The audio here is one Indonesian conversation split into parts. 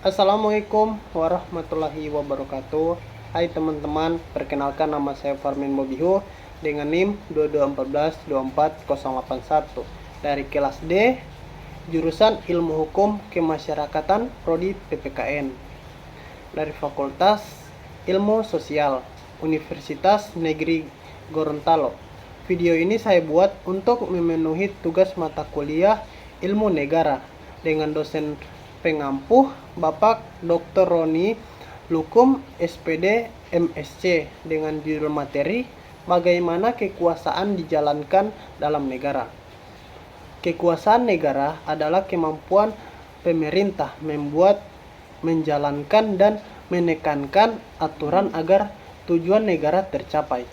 Assalamualaikum warahmatullahi wabarakatuh. Hai teman-teman, perkenalkan nama saya Farmin Mobihu dengan NIM 221424081 dari kelas D, jurusan Ilmu Hukum Kemasyarakatan Prodi PPKN dari Fakultas Ilmu Sosial Universitas Negeri Gorontalo. Video ini saya buat untuk memenuhi tugas mata kuliah Ilmu Negara dengan dosen pengampuh Bapak Dr. Roni Lukum SPD MSc dengan judul materi Bagaimana Kekuasaan Dijalankan dalam Negara. Kekuasaan negara adalah kemampuan pemerintah membuat, menjalankan, dan menekankan aturan agar tujuan negara tercapai.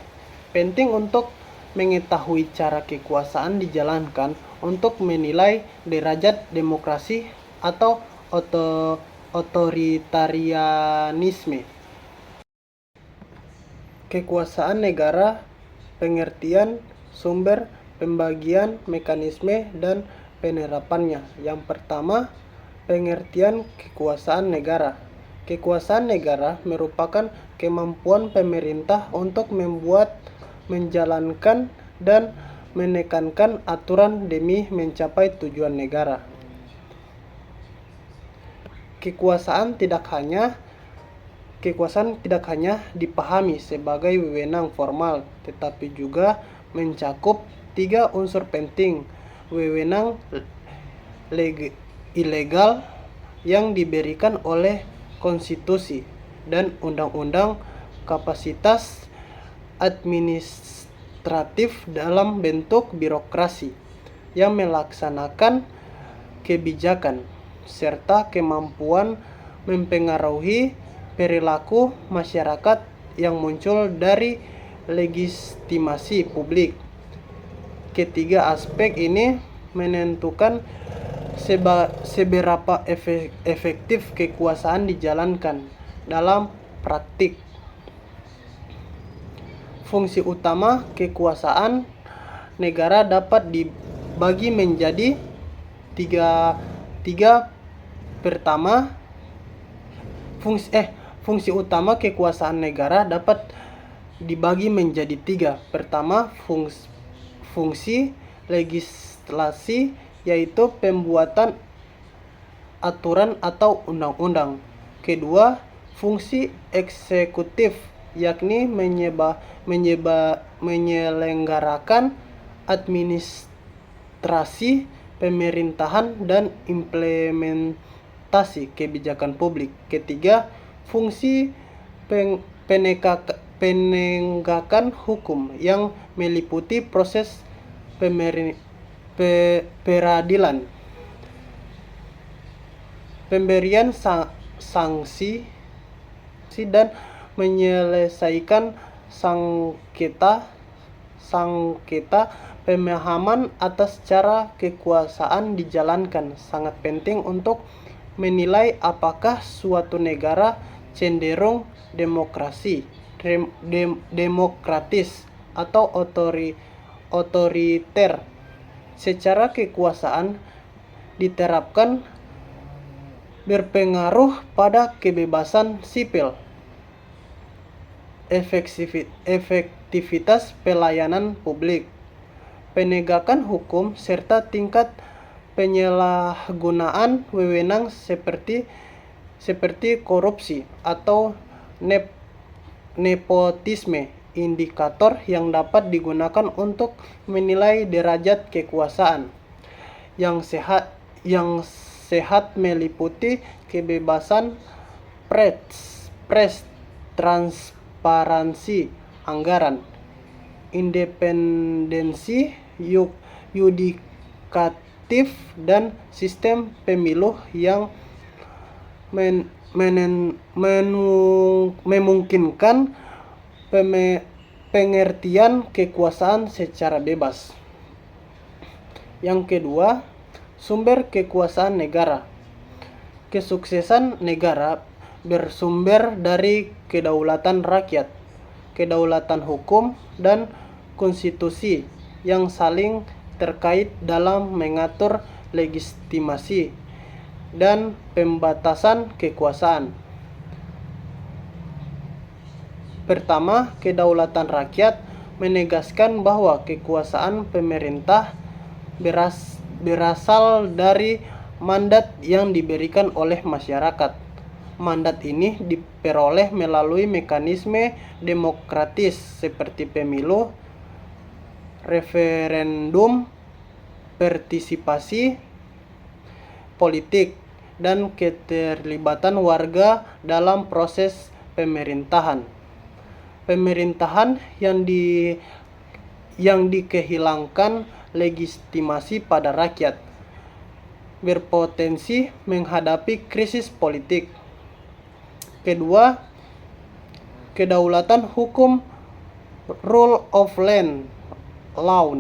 Penting untuk mengetahui cara kekuasaan dijalankan untuk menilai derajat demokrasi atau otoritarianisme. Kekuasaan negara, pengertian, sumber, pembagian, mekanisme, dan penerapannya. Yang pertama, pengertian kekuasaan negara. Kekuasaan negara merupakan kemampuan pemerintah untuk membuat, menjalankan, dan menekankan aturan demi mencapai tujuan negara. Kekuasaan tidak hanya dipahami sebagai wewenang formal, tetapi juga mencakup 3 unsur penting: wewenang ilegal yang diberikan oleh konstitusi dan undang-undang, kapasitas administratif dalam bentuk birokrasi yang melaksanakan kebijakan, serta kemampuan mempengaruhi perilaku masyarakat yang muncul dari legitimasi publik. Ketiga aspek ini menentukan seberapa efektif kekuasaan dijalankan dalam praktik. Fungsi utama kekuasaan negara dapat dibagi menjadi tiga. Pertama, fungsi utama kekuasaan negara dapat dibagi menjadi 3. Pertama, fungsi legislasi, yaitu pembuatan aturan atau undang-undang. Kedua, fungsi eksekutif, yakni menyelenggarakan administrasi pemerintahan dan implementasi kebijakan publik. Ketiga, fungsi penegakan hukum yang meliputi proses peradilan, pemberian sanksi, dan menyelesaikan sengketa. Pemahaman atas cara kekuasaan dijalankan sangat penting untuk menilai apakah suatu negara cenderung demokratis atau otoriter. Secara kekuasaan diterapkan berpengaruh pada kebebasan sipil, efektivitas pelayanan publik, penegakan hukum, serta tingkat penyalahgunaan wewenang seperti korupsi atau nepotisme. Indikator yang dapat digunakan untuk menilai derajat kekuasaan yang sehat meliputi kebebasan pers, transparansi anggaran, independensi yudikatif, dan sistem pemilu yang memungkinkan pengertian kekuasaan secara bebas. Yang kedua, sumber kekuasaan negara. Kesuksesan negara bersumber dari kedaulatan rakyat, kedaulatan hukum, dan konstitusi yang saling terkait dalam mengatur legitimasi dan pembatasan kekuasaan. Pertama, kedaulatan rakyat menegaskan bahwa kekuasaan pemerintah berasal dari mandat yang diberikan oleh masyarakat. Mandat ini diperoleh melalui mekanisme demokratis seperti pemilu, referendum, partisipasi politik, dan keterlibatan warga dalam proses pemerintahan. Pemerintahan yang dikehilangkan legitimasi pada rakyat berpotensi menghadapi krisis politik. Kedua, kedaulatan hukum, rule of law,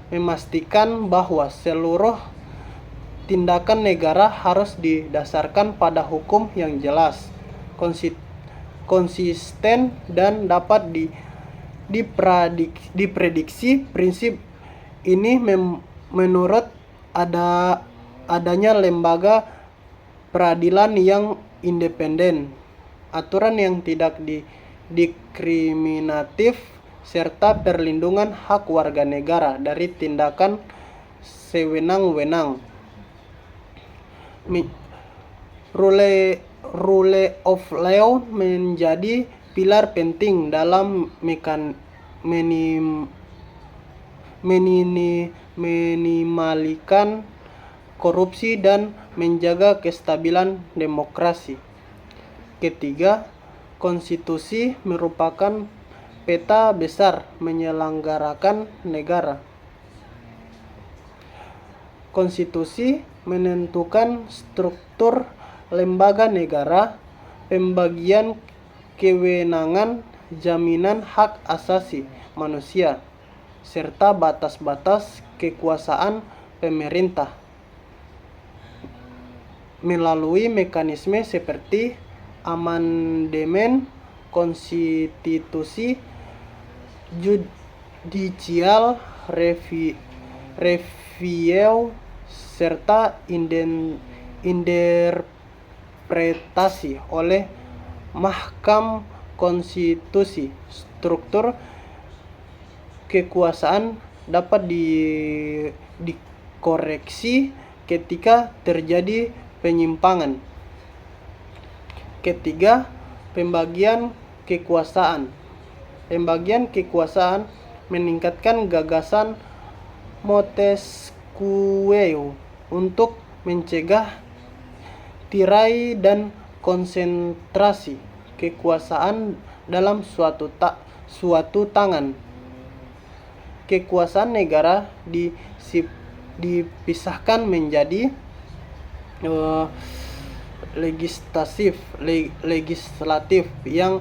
memastikan bahwa seluruh tindakan negara harus didasarkan pada hukum yang jelas, konsisten, dan dapat diprediksi. Prinsip ini menurut adanya lembaga peradilan yang independen, aturan yang tidak diskriminatif, serta perlindungan hak warga negara dari tindakan sewenang-wenang. Rule of law menjadi pilar penting dalam minimaliskan korupsi dan menjaga kestabilan demokrasi. Ketiga, konstitusi merupakan peta besar menyelenggarakan negara. Konstitusi menentukan struktur lembaga negara, pembagian kewenangan, jaminan hak asasi manusia, serta batas-batas kekuasaan pemerintah. Melalui mekanisme seperti amandemen konstitusi, judicial review, serta interpretasi oleh Mahkamah Konstitusi, struktur kekuasaan dapat dikoreksi ketika terjadi penyimpangan. Ketiga, pembagian kekuasaan. Pembagian kekuasaan meningkatkan gagasan Montesquieu untuk mencegah tirai dan konsentrasi kekuasaan dalam suatu tangan. Kekuasaan negara dipisahkan menjadi legislatif yang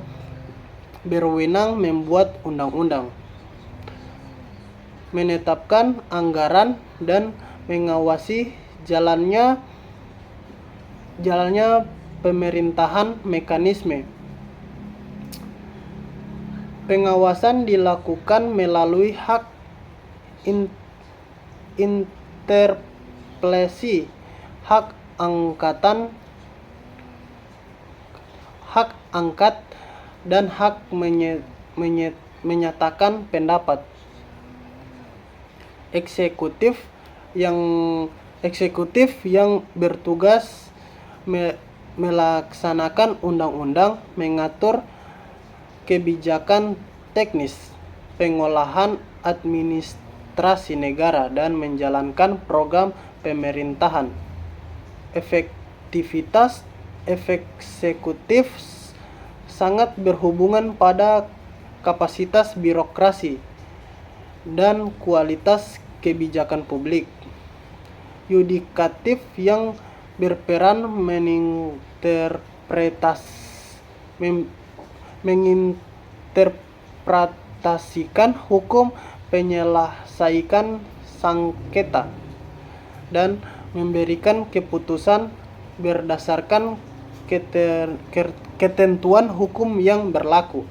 berwenang membuat undang-undang, menetapkan anggaran, dan mengawasi jalannya pemerintahan. Mekanisme pengawasan dilakukan melalui hak interpelasi, hak angkat, dan hak menyatakan pendapat. Eksekutif yang bertugas melaksanakan undang-undang, mengatur kebijakan teknis, pengolahan administrasi negara, dan menjalankan program pemerintahan. Efektivitas eksekutif sangat berhubungan pada kapasitas birokrasi dan kualitas kebijakan publik. Yudikatif yang berperan menginterpretasikan hukum, menyelesaikan sengketa, dan memberikan keputusan berdasarkan ketentuan hukum yang berlaku.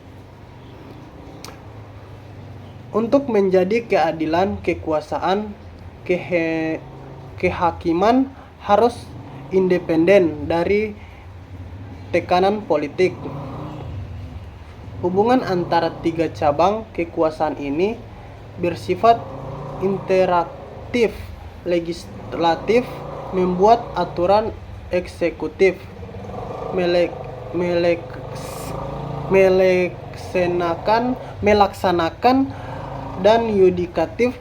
Untuk menjadi keadilan kekuasaan, kehakiman harus independen dari tekanan politik. Hubungan antara tiga cabang kekuasaan ini bersifat interaktif. Legislatif membuat aturan, eksekutif melaksanakan, dan yudikatif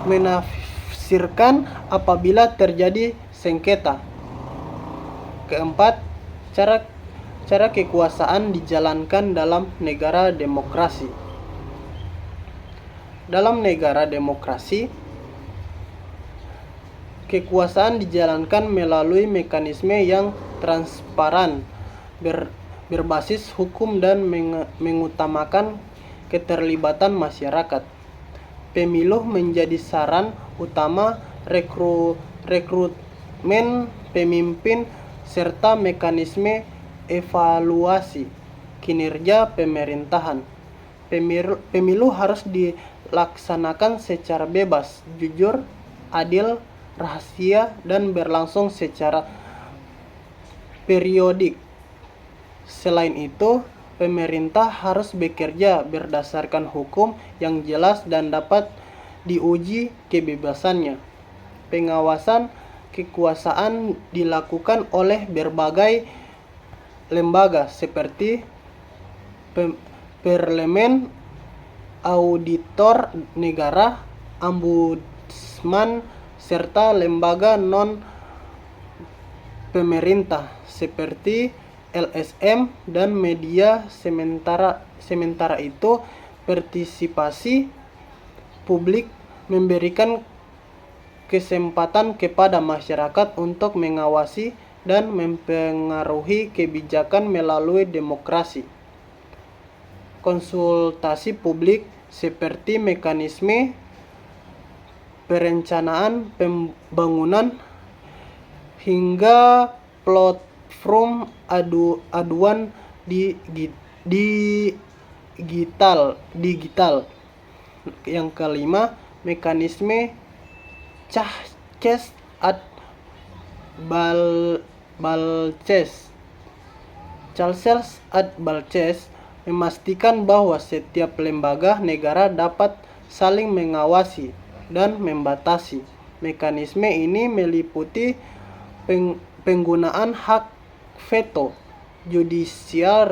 menafsirkan apabila terjadi sengketa. Keempat, cara kekuasaan dijalankan dalam negara demokrasi. Dalam negara demokrasi, kekuasaan dijalankan melalui mekanisme yang transparan, berbasis hukum dan mengutamakan keterlibatan masyarakat. Pemilu menjadi saran utama rekrutmen pemimpin serta mekanisme evaluasi kinerja pemerintahan. Pemilu harus dilaksanakan secara bebas, jujur, adil, rahasia, dan berlangsung secara periodik. Selain itu, pemerintah harus bekerja berdasarkan hukum yang jelas dan dapat diuji kebebasannya. Pengawasan kekuasaan dilakukan oleh berbagai lembaga seperti parlemen, auditor negara, ombudsman, serta lembaga non-pemerintah seperti LSM dan media. Sementara itu, partisipasi publik memberikan kesempatan kepada masyarakat untuk mengawasi dan mempengaruhi kebijakan melalui demokrasi. Konsultasi publik seperti mekanisme perencanaan pembangunan hingga platform aduan digital. Yang kelima, mekanisme Charles ad Balces memastikan bahwa setiap lembaga negara dapat saling mengawasi dan membatasi. Mekanisme ini meliputi penggunaan hak veto, judicial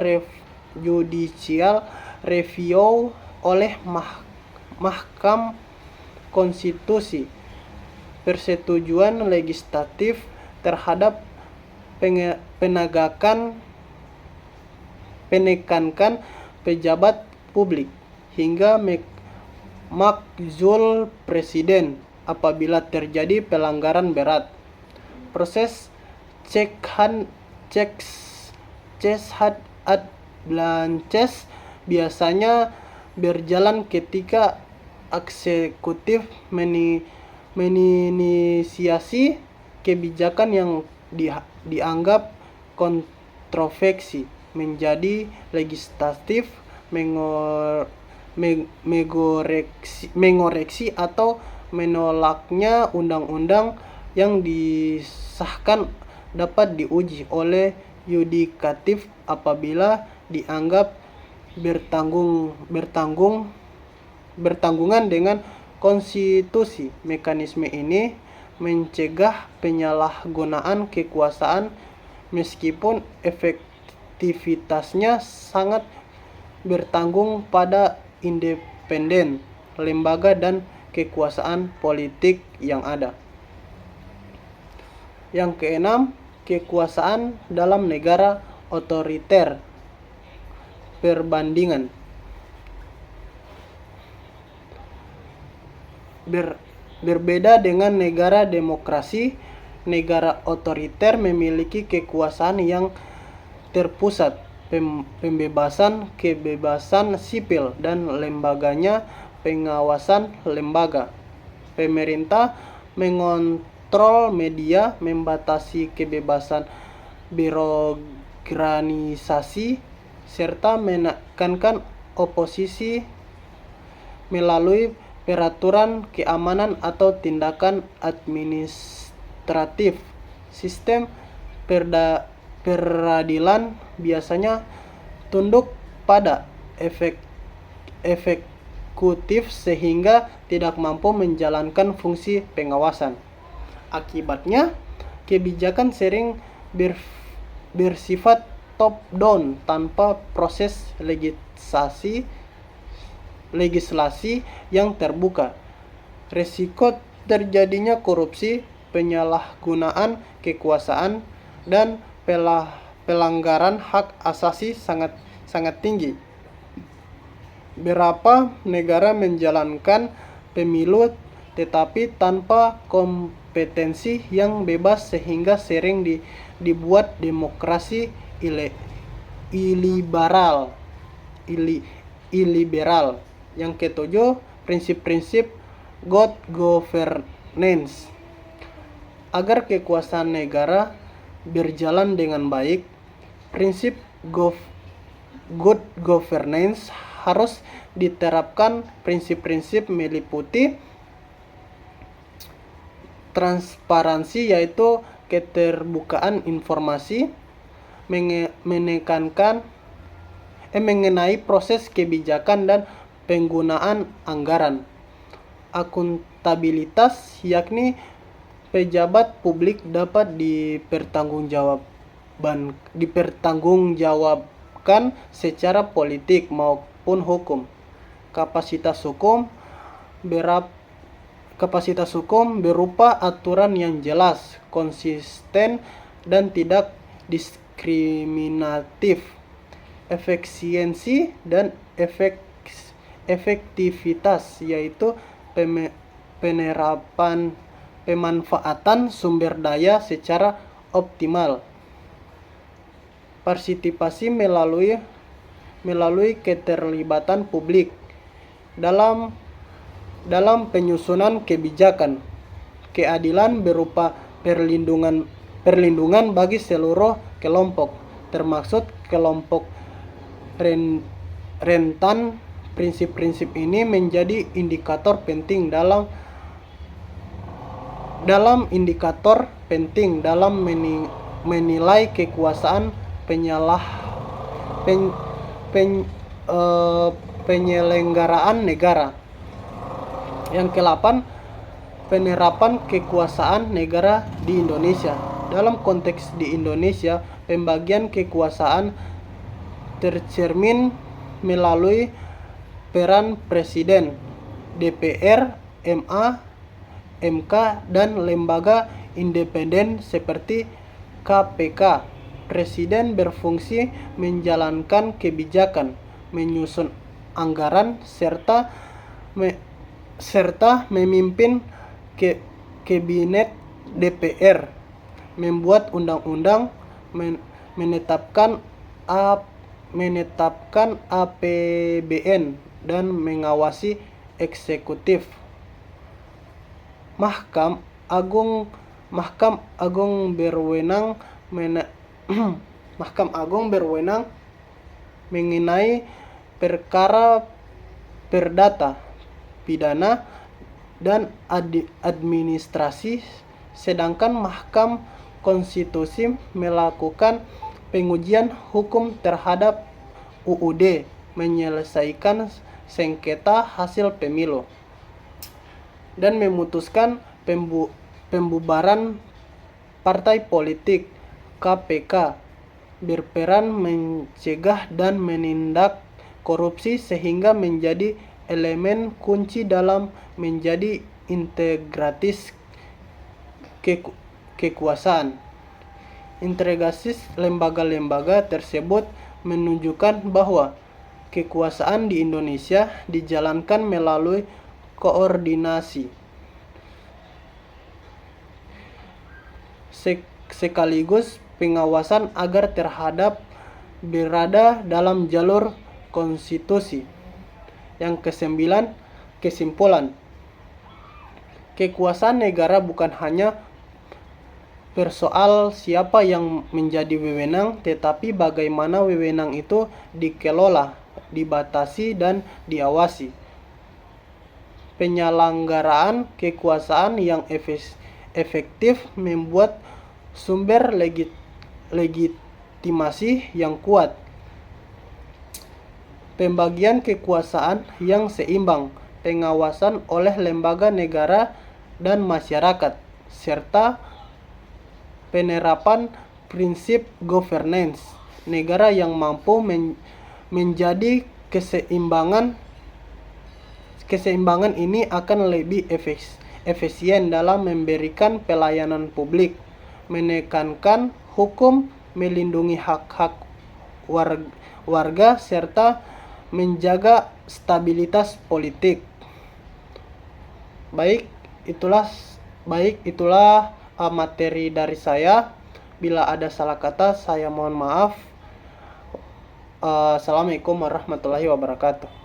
review oleh Mahkamah Konstitusi, persetujuan legislatif terhadap penekankan pejabat publik, hingga makzul presiden apabila terjadi pelanggaran berat. Proses checks and balances biasanya berjalan ketika eksekutif menginisiasi kebijakan yang dianggap kontroversi, menjadi legislatif mengoreksi atau menolaknya undang-undang yang disahkan, dapat diuji oleh yudikatif apabila dianggap bertanggungan dengan konstitusi. Mekanisme ini mencegah penyalahgunaan kekuasaan meskipun efektivitasnya sangat bergantung pada independen lembaga dan kekuasaan politik yang ada. Yang keenam, kekuasaan dalam negara otoriter. Perbandingan. Berbeda dengan negara demokrasi, negara otoriter memiliki kekuasaan yang terpusat, kebebasan sipil dan lembaganya, pengawasan lembaga. Pemerintah mengontrol media, membatasi kebebasan berorganisasi, serta menekankan oposisi melalui peraturan keamanan atau tindakan administratif Sistem peradilan biasanya tunduk pada eksekutif sehingga tidak mampu menjalankan fungsi pengawasan. Akibatnya, kebijakan sering bersifat top-down tanpa proses legislasi yang terbuka. Risiko terjadinya korupsi, penyalahgunaan kekuasaan, dan pelanggaran hak asasi sangat tinggi. Beberapa negara menjalankan pemilu tetapi tanpa kompetensi yang bebas sehingga sering dibuat demokrasi iliberal. Yang ketujuh, prinsip-prinsip good governance. Agar kekuasaan negara berjalan dengan baik, prinsip good governance harus diterapkan. Prinsip-prinsip meliputi transparansi, yaitu keterbukaan informasi, mengenai proses kebijakan dan penggunaan anggaran. Akuntabilitas, yakni pejabat publik dapat dipertanggungjawabkan secara politik maupun hukum. Kapasitas hukum berupa aturan yang jelas, konsisten, dan tidak diskriminatif. Efisiensi dan efektivitas, yaitu pemanfaatan sumber daya secara optimal. Partisipasi melalui keterlibatan publik dalam penyusunan kebijakan. Keadilan berupa perlindungan bagi seluruh kelompok, termasuk kelompok rentan. Prinsip-prinsip ini menjadi indikator penting dalam menilai kekuasaan penyelenggaraan negara. Yang ke-8, penerapan kekuasaan negara di Indonesia. Dalam konteks di Indonesia, pembagian kekuasaan tercermin melalui peran Presiden, DPR, MK, dan lembaga independen seperti KPK. Presiden berfungsi menjalankan kebijakan, menyusun anggaran, serta memimpin kabinet. DPR membuat undang-undang, menetapkan APBN, dan mengawasi eksekutif. Mahkamah Agung berwenang mengenai perkara perdata, pidana, dan administrasi, sedangkan Mahkamah Konstitusi melakukan pengujian hukum terhadap UUD, menyelesaikan sengketa hasil pemilu, dan memutuskan pembubaran partai politik. KPK berperan mencegah dan menindak korupsi sehingga menjadi elemen kunci dalam menjadi integratis kekuasaan. Integritas lembaga-lembaga tersebut menunjukkan bahwa kekuasaan di Indonesia dijalankan melalui koordinasi sekaligus pengawasan agar terhadap berada dalam jalur konstitusi. Yang ke-9, kesimpulan. Kekuasaan negara bukan hanya persoal siapa yang menjadi wewenang, tetapi bagaimana wewenang itu dikelola, dibatasi, dan diawasi. Penyelenggaraan kekuasaan yang efektif membuat sumber legitimasi yang kuat, pembagian kekuasaan yang seimbang, pengawasan oleh lembaga negara dan masyarakat, serta penerapan prinsip governance negara yang mampu menjadi keseimbangan ini akan lebih efisien dalam memberikan pelayanan publik, menekankan hukum, melindungi hak-hak warga, serta menjaga stabilitas politik. Baik, itulah materi dari saya. Bila ada salah kata, saya mohon maaf. Assalamualaikum warahmatullahi wabarakatuh.